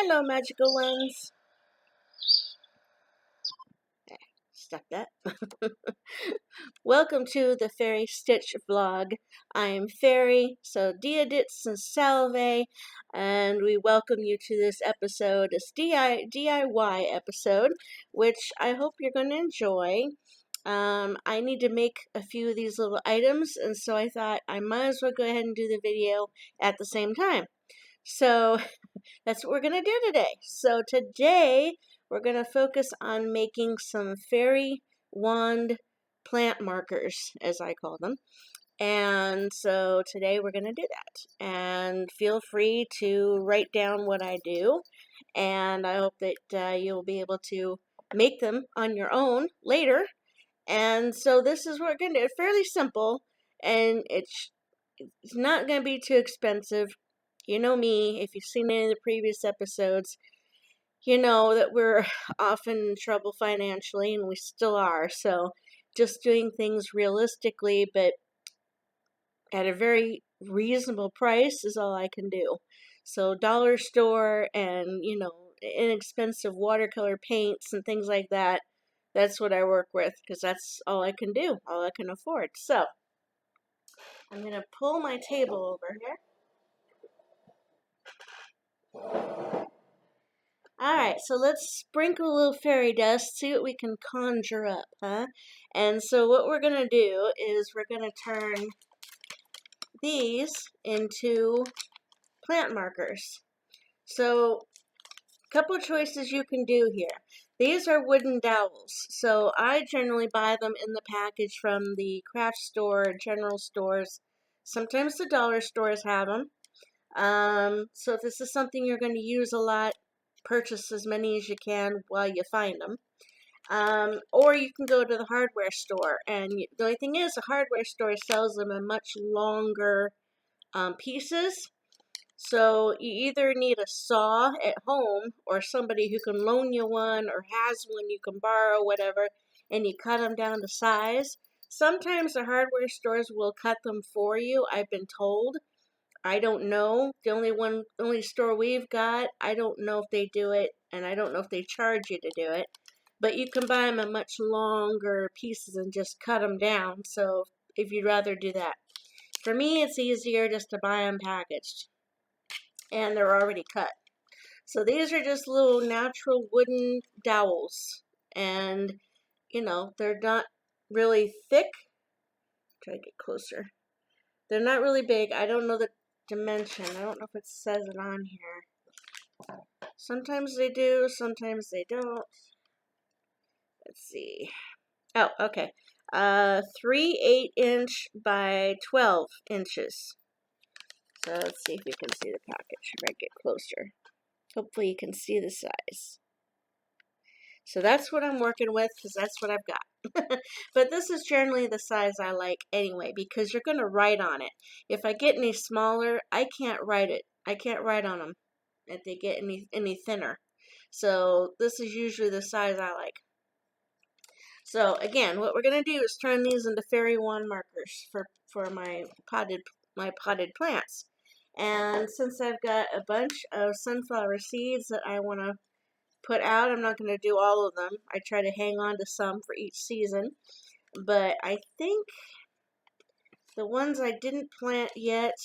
Hello, magical ones. Stop that. Welcome to the Fairy Stitch vlog. I am Faerie, so Diadits and Salve, and we welcome you to this episode, this DIY episode, which I hope you're going to enjoy. I need to make a few of these little items, and so I thought I might as well go ahead and do the video at the same time. So that's what we're going to do today. So today we're going to focus on making some fairy wand plant markers, as I call them. And so today we're going to do that. And feel free to write down what I do. And I hope that you'll be able to make them on your own later. And so this is what we're going to do. It's fairly simple, and it's not going to be too expensive. You know me, if you've seen any of the previous episodes, you know that we're often in trouble financially, and we still are. So just doing things realistically, but at a very reasonable price is all I can do. So dollar store and, inexpensive watercolor paints and things like that, that's what I work with, because that's all I can do, all I can afford. So I'm going to pull my table over here. Alright, so let's sprinkle a little fairy dust, see what we can conjure up, huh? And so what we're going to do is we're going to turn these into plant markers. So, a couple of choices you can do here. These are wooden dowels, so I generally buy them in the package from the craft store, general stores. Sometimes the dollar stores have them. So if this is something you're going to use a lot, purchase as many as you can while you find them. Or you can go to the hardware store, and the only thing is, the hardware store sells them in much longer pieces. So you either need a saw at home, or somebody who can loan you one, or has one you can borrow, whatever, and you cut them down to size. Sometimes the hardware stores will cut them for you, I've been told. I don't know. The only store we've got, I don't know if they do it, and I don't know if they charge you to do it. But you can buy them in much longer pieces and just cut them down, so if you'd rather do that. For me, it's easier just to buy them packaged, and they're already cut. So these are just little natural wooden dowels, and, they're not really thick. Try to get closer. They're not really big. I don't know the dimension. I don't know if it says it on here. Sometimes they do, sometimes they don't. Let's see. Oh, okay. 3 8-inch by 12 inches. So let's see if you can see the package. If I get closer. Hopefully you can see the size. So that's what I'm working with, because that's what I've got. But this is generally the size I like anyway, because you're going to write on it. If I get any smaller, I can't write it. I can't write on them if they get any thinner. So this is usually the size I like. So again, what we're going to do is turn these into fairy wand markers for my potted plants. And since I've got a bunch of sunflower seeds that I want to put out, I'm not going to do all of them. I try to hang on to some for each season. But I think the ones I didn't plant yet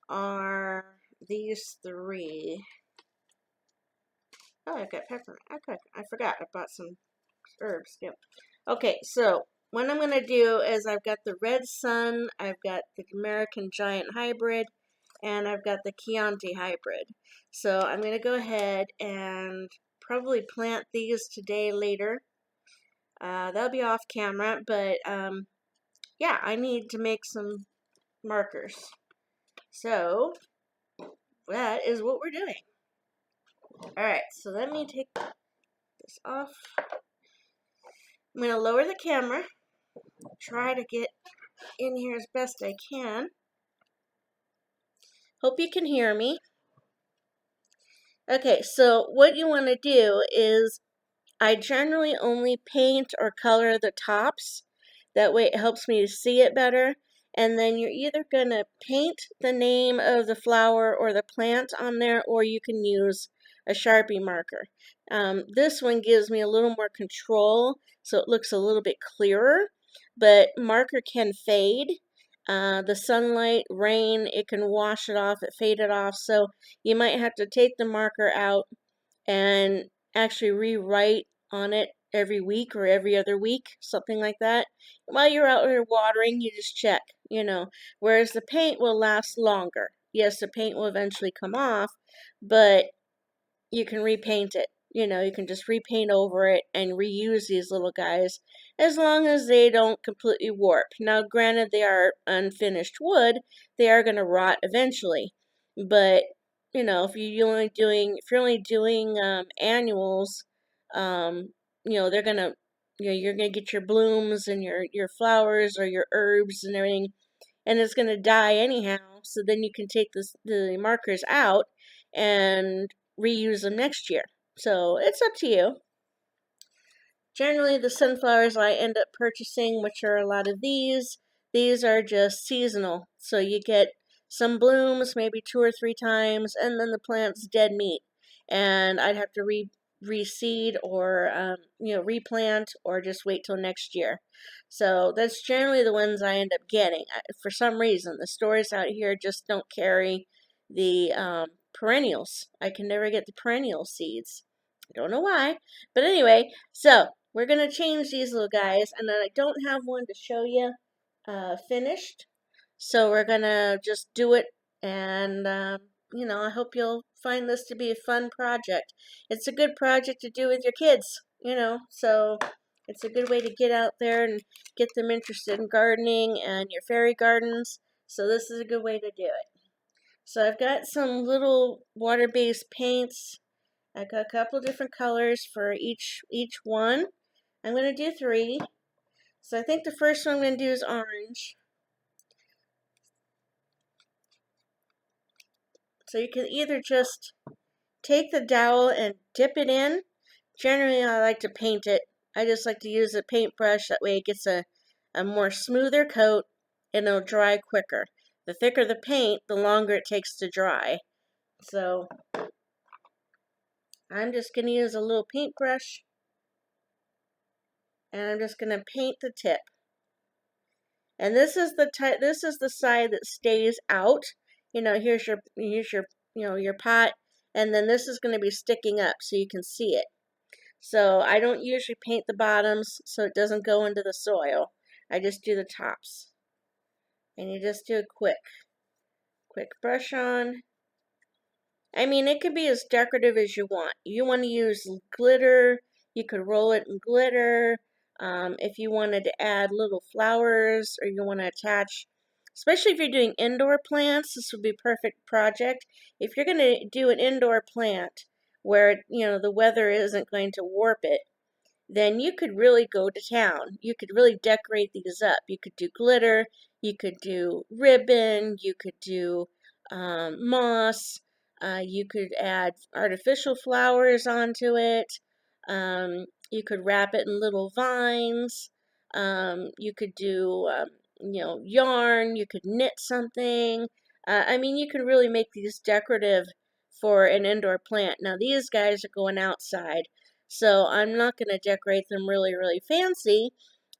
are these 3. Oh, I've got peppermint. Okay, I forgot. I bought some herbs. Yep. Okay, so what I'm going to do is I've got the Red Sun, I've got the American Giant Hybrid, and I've got the Chianti Hybrid. So I'm going to go ahead and probably plant these today later. They'll be off camera, but yeah, I need to make some markers. So that is what we're doing. Alright, so let me take this off. I'm going to lower the camera, try to get in here as best I can. Hope you can hear me. Okay, so what you want to do is, I generally only paint or color the tops. That way it helps me to see it better. And then you're either going to paint the name of the flower or the plant on there, or you can use a Sharpie marker. This one gives me a little more control, so it looks a little bit clearer, but marker can fade. The sunlight, rain, it can wash it off, it fade it off, so you might have to take the marker out and actually rewrite on it every week or every other week, something like that. While you're out here watering, you just check, whereas the paint will last longer. Yes, the paint will eventually come off, but you can repaint it. You can just repaint over it and reuse these little guys as long as they don't completely warp. Now, granted, they are unfinished wood, they are going to rot eventually. But if you're only doing annuals, they're gonna, you're gonna get your blooms and your flowers or your herbs and everything, and it's going to die anyhow. So then you can take the markers out and reuse them next year. So it's up to you. Generally, the sunflowers I end up purchasing, which are a lot of these are just seasonal. So you get some blooms maybe 2 or 3 times, and then the plant's dead meat. And I'd have to reseed or replant or just wait till next year. So that's generally the ones I end up getting. For some reason, the stores out here just don't carry the perennials. I can never get the perennial seeds. I don't know why. But anyway, so we're going to change these little guys, and then I don't have one to show you finished. So we're going to just do it, and I hope you'll find this to be a fun project. It's a good project to do with your kids, so it's a good way to get out there and get them interested in gardening and your fairy gardens. So this is a good way to do it. So I've got some little water-based paints. I've got a couple different colors for each one. I'm going to do 3. So I think the first one I'm going to do is orange. So you can either just take the dowel and dip it in. Generally, I like to paint it. I just like to use a paintbrush. That way it gets a more smoother coat and it'll dry quicker. The thicker the paint, the longer it takes to dry. So I'm just going to use a little paintbrush, and I'm just going to paint the tip. And this is the side that stays out. Here's your pot, and then this is going to be sticking up so you can see it. So I don't usually paint the bottoms so it doesn't go into the soil. I just do the tops. And you just do a quick brush on. I mean, it could be as decorative as you want. You want to use glitter, you could roll it in glitter. If you wanted to add little flowers or you want to attach, especially if you're doing indoor plants, this would be a perfect project. If you're going to do an indoor plant where, the weather isn't going to warp it, then you could really go to town. You could really decorate these up. You could do glitter, you could do ribbon, you could do moss, you could add artificial flowers onto it, you could wrap it in little vines, you could do, yarn, you could knit something. I mean, you can really make these decorative for an indoor plant. Now, these guys are going outside. So I'm not going to decorate them really, really fancy.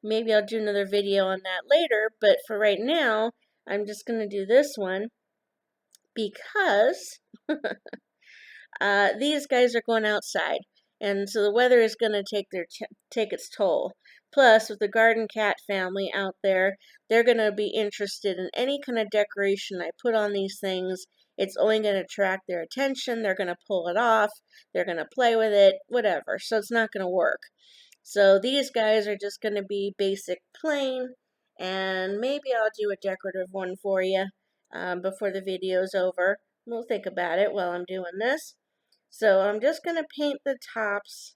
Maybe I'll do another video on that later, but for right now, I'm just going to do this one because these guys are going outside, and so the weather is going to take its toll. Plus, with the garden cat family out there, they're going to be interested in any kind of decoration I put on these things. It's only going to attract their attention. They're going to pull it off. They're going to play with it, whatever. So it's not going to work. So these guys are just going to be basic plain, and maybe I'll do a decorative one for you before the video's over. We'll think about it while I'm doing this. So I'm just going to paint the tops,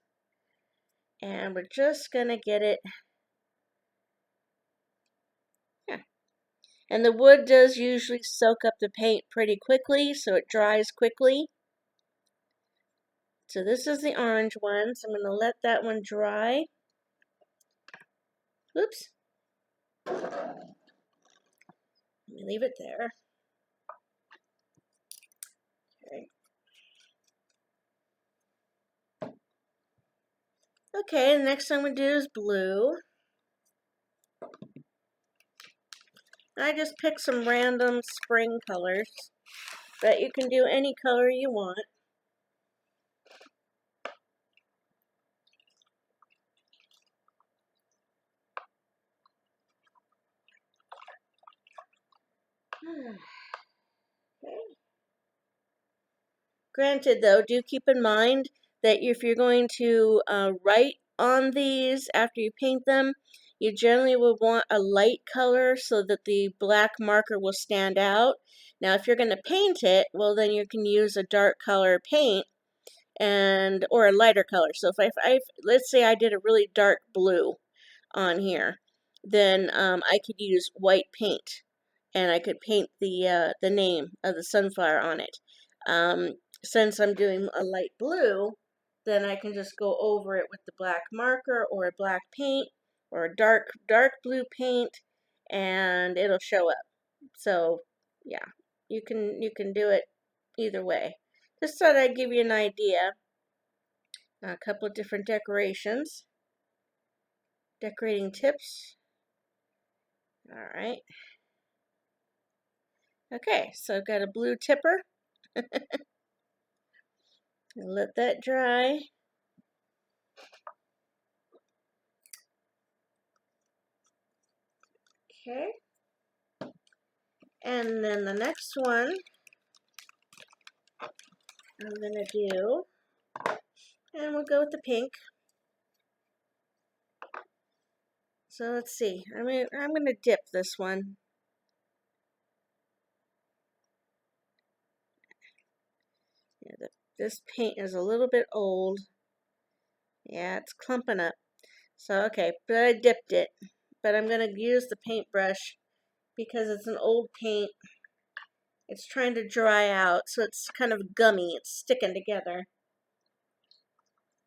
and we're just going to get it. Yeah. And the wood does usually soak up the paint pretty quickly, so it dries quickly. So this is the orange one, so I'm going to let that one dry. Oops. Let me leave it there. Okay. Okay, the next I'm going to do is blue. I just picked some random spring colors, but you can do any color you want. Okay. Granted, though, do keep in mind that if you're going to write on these after you paint them, you generally would want a light color so that the black marker will stand out. Now, if you're going to paint it, well, then you can use a dark color paint or a lighter color. So if let's say I did a really dark blue on here, then I could use white paint, and I could paint the name of the sunflower on it. Since I'm doing a light blue, then I can just go over it with the black marker or a black paint or a dark blue paint, and it'll show up. So yeah, you can do it either way. Just thought I'd give you an idea. A couple of different decorating tips. All right. Okay, so I've got a blue tipper. Let that dry. Okay. And then the next one I'm going to do, and we'll go with the pink. So let's see. I'm going to dip this one. Yeah, this paint is a little bit old. Yeah, it's clumping up. So, okay, but I dipped it. But I'm going to use the paintbrush because it's an old paint. It's trying to dry out, so it's kind of gummy. It's sticking together.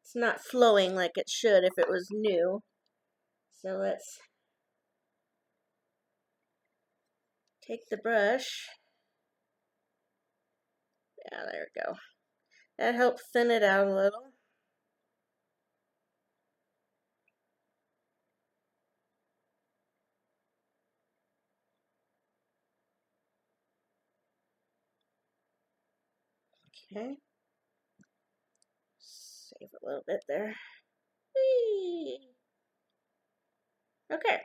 It's not flowing like it should if it was new. So let's take the brush. Yeah, there we go. That helps thin it out a little. Okay. Save a little bit there. Whee! Okay.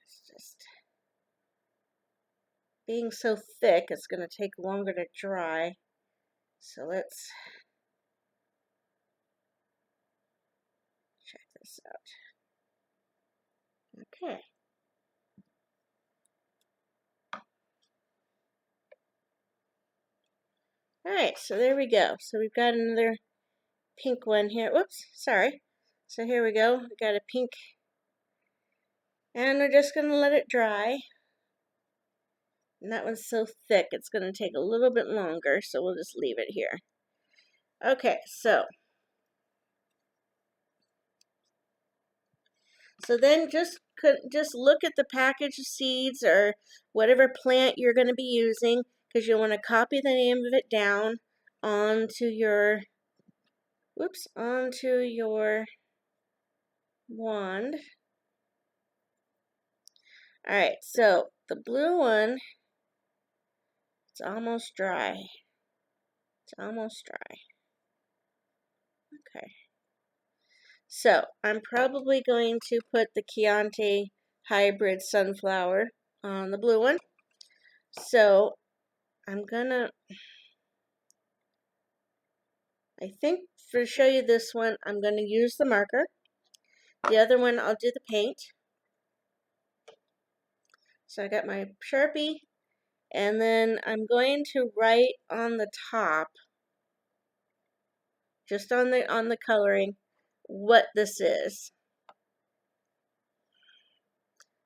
It's just being so thick, it's going to take longer to dry. So let's check this out. Okay. Alright, so there we go. So we've got another pink one here. Whoops, sorry. So here we go. We got a pink. And we're just going to let it dry. And that one's so thick, it's going to take a little bit longer, so we'll just leave it here. Okay, so then just look at the package of seeds or whatever plant you're going to be using, because you'll want to copy the name of it down onto your wand. All right, so the blue one, it's almost dry. It's almost dry. Okay. So I'm probably going to put the Chianti hybrid sunflower on the blue one. So I'm gonna, I think to show you this one, I'm gonna use the marker. The other one, I'll do the paint. So I got my Sharpie, and then I'm going to write on the top, just on the coloring, what this is.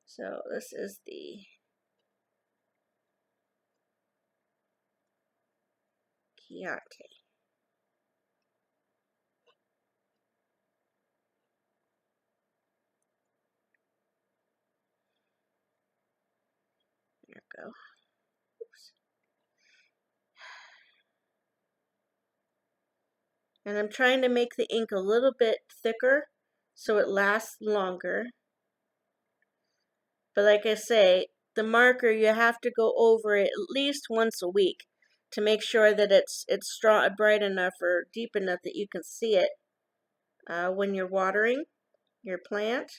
So this is the Chianti. There we go. Oops. And I'm trying to make the ink a little bit thicker so it lasts longer. But like I say, the marker, you have to go over it at least once a week to make sure that it's strong, bright enough or deep enough that you can see it when you're watering your plant.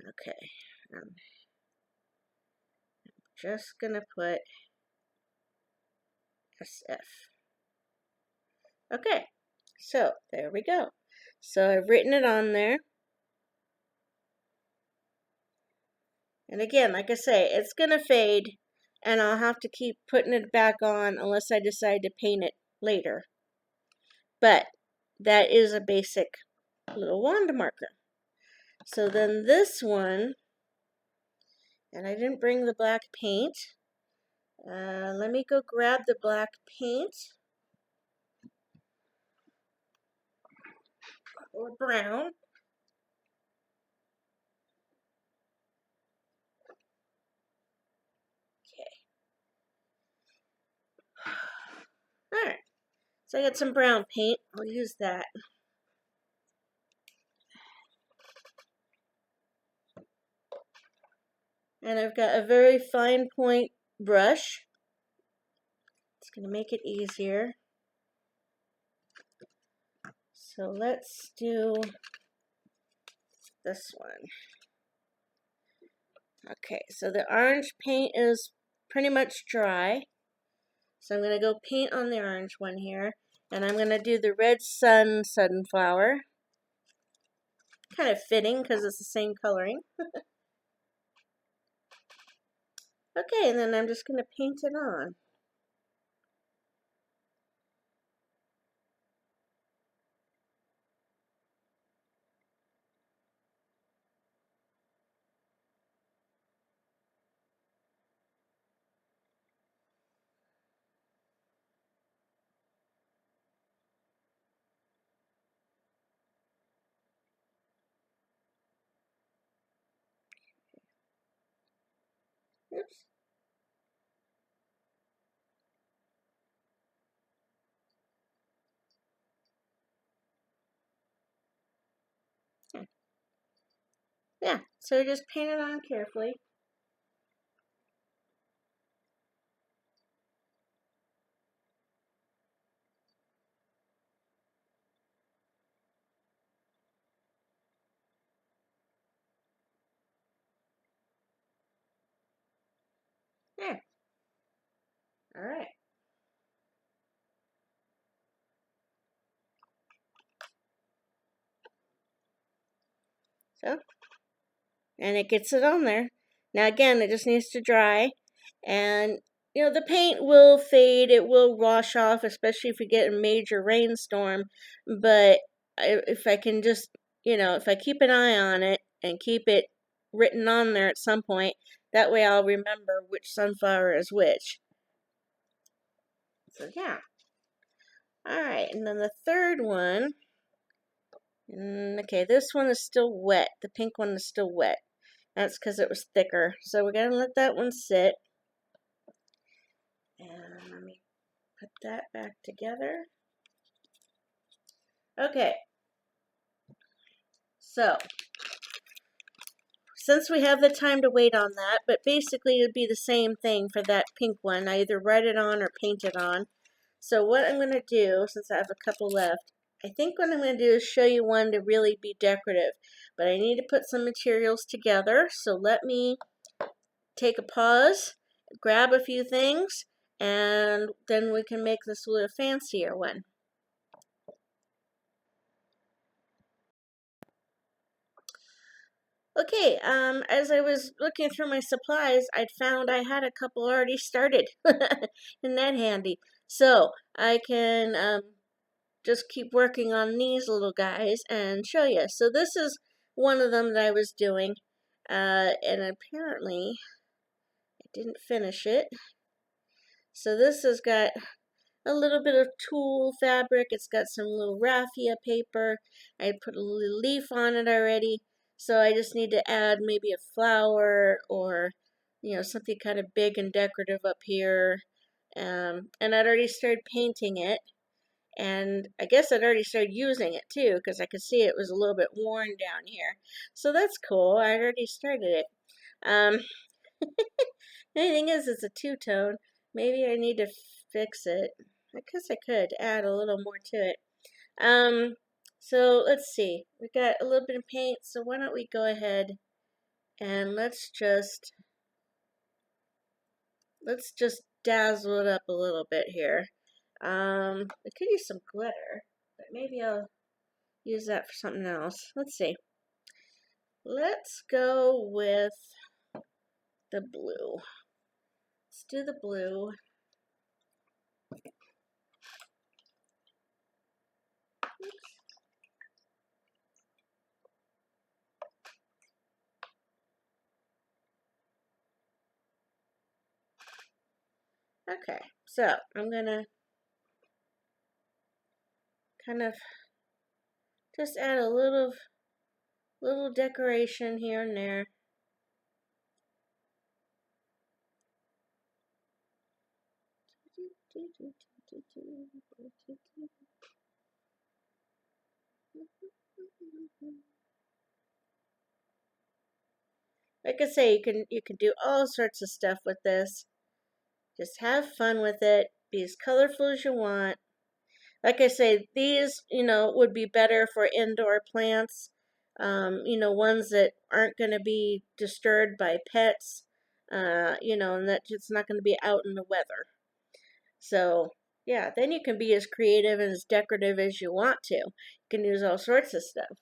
Okay, I'm just gonna put SF. Okay, so there we go. So I've written it on there. And again, like I say, it's gonna fade and I'll have to keep putting it back on unless I decide to paint it later. But that is a basic little wand marker. So then this one, and I didn't bring the black paint. Let me go grab the black paint. Or brown. Okay. Alright. So I got some brown paint. I'll use that. And I've got a very fine point brush. It's going to make it easier. So let's do this one. Okay, so the orange paint is pretty much dry. So I'm going to go paint on the orange one here. And I'm going to do the red sunflower. Kind of fitting because it's the same coloring. Okay, and then I'm just going to paint it on. Oops. Yeah, so just paint it on carefully. There. Alright. So, and it gets it on there. Now again, it just needs to dry. And, you know, the paint will fade. It will wash off, especially if we get a major rainstorm. But if I can just, you know, if I keep an eye on it and keep it written on there at some point, that way I'll remember which sunflower is which. So, yeah. Alright, and then the third one. Okay, this one is still wet. The pink one is still wet. That's because it was thicker. So we're going to let that one sit. And let me put that back together. Okay. So, since we have the time to wait on that, but basically it would be the same thing for that pink one. I either write it on or paint it on. So what I'm going to do, since I have a couple left, I think what I'm going to do is show you one to really be decorative. But I need to put some materials together. So let me take a pause, grab a few things, and then we can make this a little fancier one. Okay, as I was looking through my supplies, I'd found I had a couple already started. Isn't that handy? So, I can just keep working on these little guys and show you. So this is one of them that I was doing, and apparently I didn't finish it. So this has got a little bit of tulle fabric. It's got some little raffia paper. I put a little leaf on it already. So I just need to add maybe a flower or, something kind of big and decorative up here. And I'd already started painting it. And I guess I'd already started using it too, because I could see it was a little bit worn down here. So that's cool. I already started it. Um, the only thing is, it's a two-tone. Maybe I need to fix it. I guess I could add a little more to it. So let's see. We got a little bit of paint, so why don't we go ahead and let's just dazzle it up a little bit here. I could use some glitter, but maybe I'll use that for something else. Let's see. Let's go with the blue. Let's do the blue. Okay, so I'm gonna kind of just add a little decoration here and there. Like I say, you can do all sorts of stuff with this. Just have fun with it. Be as colorful as you want. Like I say, these, would be better for indoor plants. Ones that aren't going to be disturbed by pets. And that it's not going to be out in the weather. So, yeah, then you can be as creative and as decorative as you want to. You can use all sorts of stuff.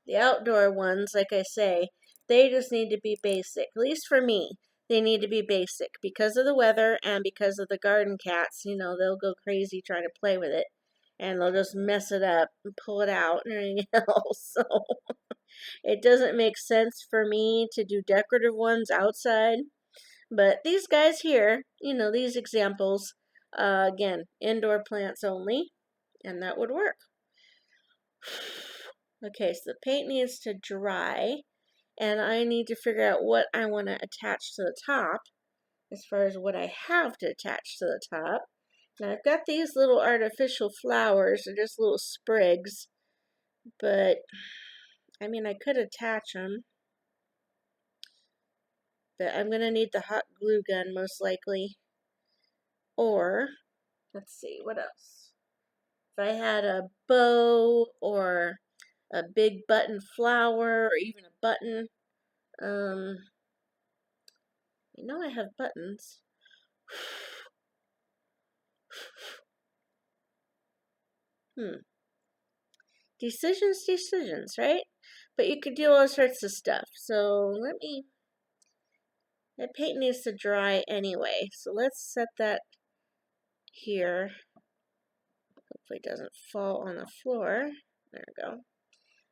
The outdoor ones, like I say, they just need to be basic. At least for me, they need to be basic because of the weather and because of the garden cats. They'll go crazy trying to play with it, and they'll just mess it up and pull it out and everything else. So it doesn't make sense for me to do decorative ones outside. But these guys here, these examples, again, indoor plants only, and that would work. Okay, so the paint needs to dry, and I need to figure out what I want to attach to the top as far as what I have to attach to the top. Now I've got these little artificial flowers, they're just little sprigs, but I mean I could attach them, but I'm going to need the hot glue gun most likely. Or, let's see, what else? If I had a bow or a big button flower or even a button, I have buttons. Decisions, right? But you could do all sorts of stuff. So that paint needs to dry anyway. So let's set that here. Hopefully it doesn't fall on the floor. There we go.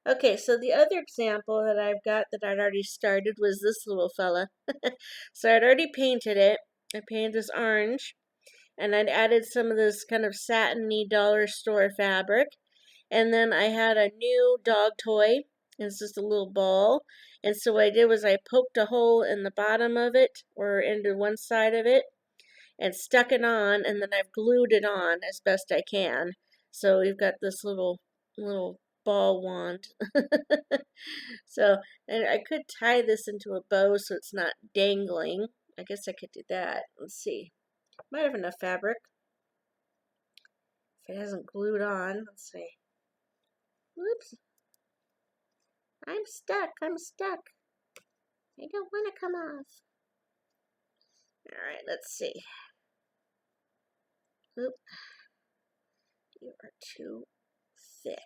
Okay, so the other example that I've got that I'd already started was this little fella. So I'd already painted it. I painted this orange. And I'd added some of this kind of satiny dollar store fabric. And then I had a new dog toy. It's just a little ball. And so what I did was I poked a hole in the bottom of it, or into one side of it, and stuck it on, and then I've glued it on as best I can. So we've got this little ball wand. So, and I could tie this into a bow so it's not dangling. I guess I could do that. Let's see. Might have enough fabric. If it hasn't glued on, let's see. Whoops. I'm stuck. I don't want to come off. Alright, let's see. Oop. You are too thick.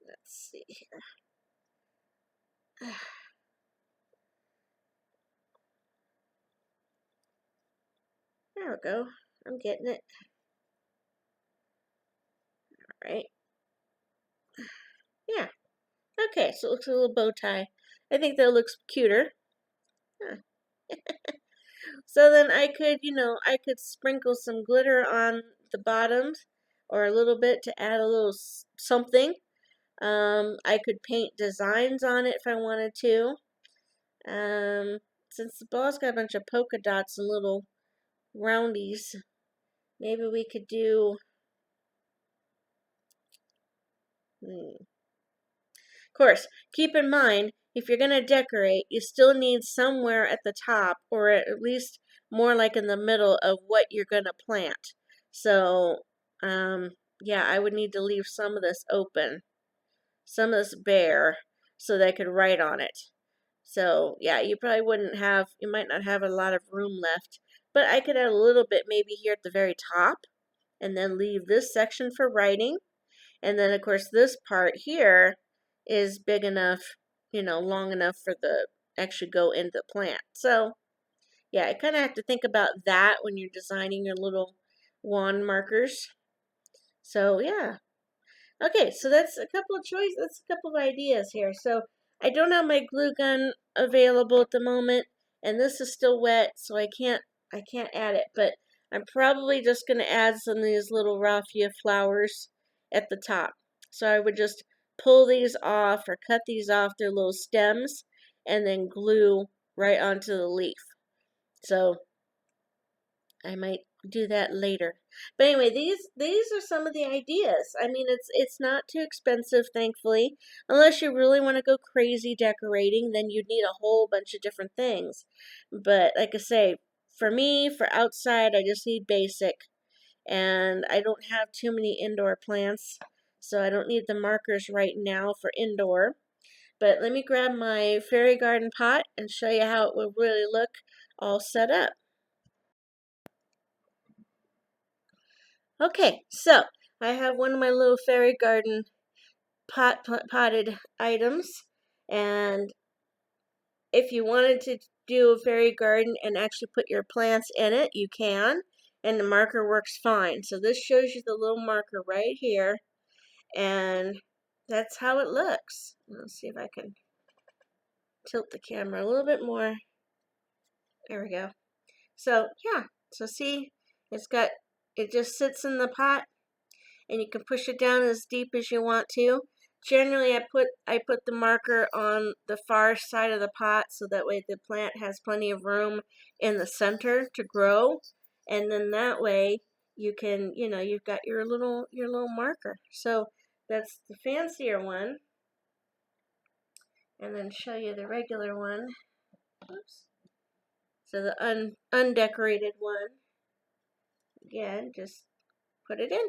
Let's see here. There we go. I'm getting it. Alright. Yeah. Okay, so it looks like a little bow tie. I think that looks cuter. Huh. So then I could, I could sprinkle some glitter on the bottoms or a little bit to add a little something. I could paint designs on it if I wanted to. Since the ball's got a bunch of polka dots and little roundies, maybe we could do. Of course, keep in mind, if you're going to decorate, you still need somewhere at the top, or at least more like in the middle of what you're going to plant. So, yeah, I would need to leave some of this open, some of this bare, so they could write on it. So, yeah, you probably you might not have a lot of room left, but I could add a little bit maybe here at the very top, and then leave this section for writing. And then, of course, this part here is big enough, long enough for the actually go into the plant. So, yeah, I kind of have to think about that when you're designing your little wand markers. So, yeah. Okay, so that's a couple of choices. That's a couple of ideas here. So, I don't have my glue gun available at the moment, and this is still wet, so I can't add it, but I'm probably just going to add some of these little raffia flowers at the top. So I would just pull these off or cut these off their little stems and then glue right onto the leaf. So I might do that later. But anyway, these are some of the ideas. I mean, it's not too expensive, thankfully. Unless you really want to go crazy decorating, then you'd need a whole bunch of different things. But like I say, for me, for outside, I just need basic. And I don't have too many indoor plants, so I don't need the markers right now for indoor. But let me grab my fairy garden pot and show you how it will really look all set up. Okay, so I have one of my little fairy garden potted items, and if you wanted to do a fairy garden and actually put your plants in it, you can, and the marker works fine. So this shows you the little marker right here, and that's how it looks. Let's see if I can tilt the camera a little bit more. There we go. So yeah, so see, it just sits in the pot, and you can push it down as deep as you want to. Generally, I put the marker on the far side of the pot so that way the plant has plenty of room in the center to grow, and then that way you can, you've got your little marker. So that's the fancier one, and then show you the regular one. Oops. So the undecorated one. Again, just put it in.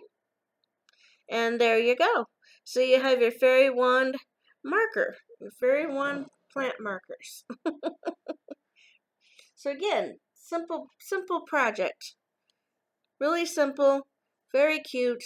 And there you go. So you have your fairy wand marker, your fairy wand plant markers. So again, simple project. Really simple, very cute,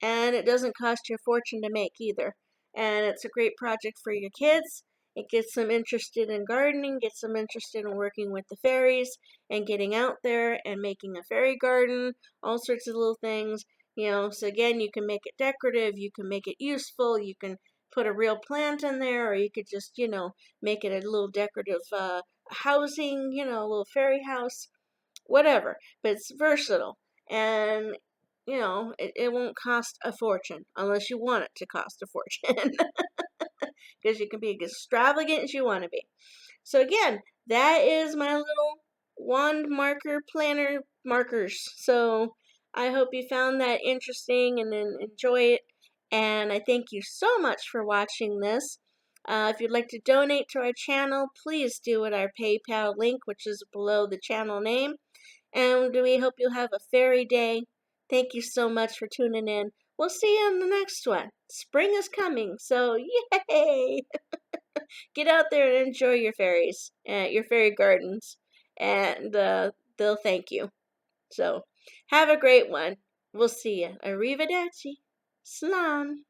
and it doesn't cost you a fortune to make either. And it's a great project for your kids. It gets them interested in gardening, gets them interested in working with the fairies and getting out there and making a fairy garden, all sorts of little things. So again, you can make it decorative, you can make it useful, you can put a real plant in there, or you could just, make it a little decorative housing, a little fairy house, whatever. But it's versatile. And it won't cost a fortune unless you want it to cost a fortune. Because you can be as extravagant as you want to be. So again, that is my little wand marker planner markers. So I hope you found that interesting and enjoy it. And I thank you so much for watching this. If you'd like to donate to our channel, please do at our PayPal link, which is below the channel name. And we hope you have a fairy day. Thank you so much for tuning in. We'll see you on the next one. Spring is coming, so yay! Get out there and enjoy your fairies, your fairy gardens, and they'll thank you. So, have a great one. We'll see you. Arrivederci. Slan.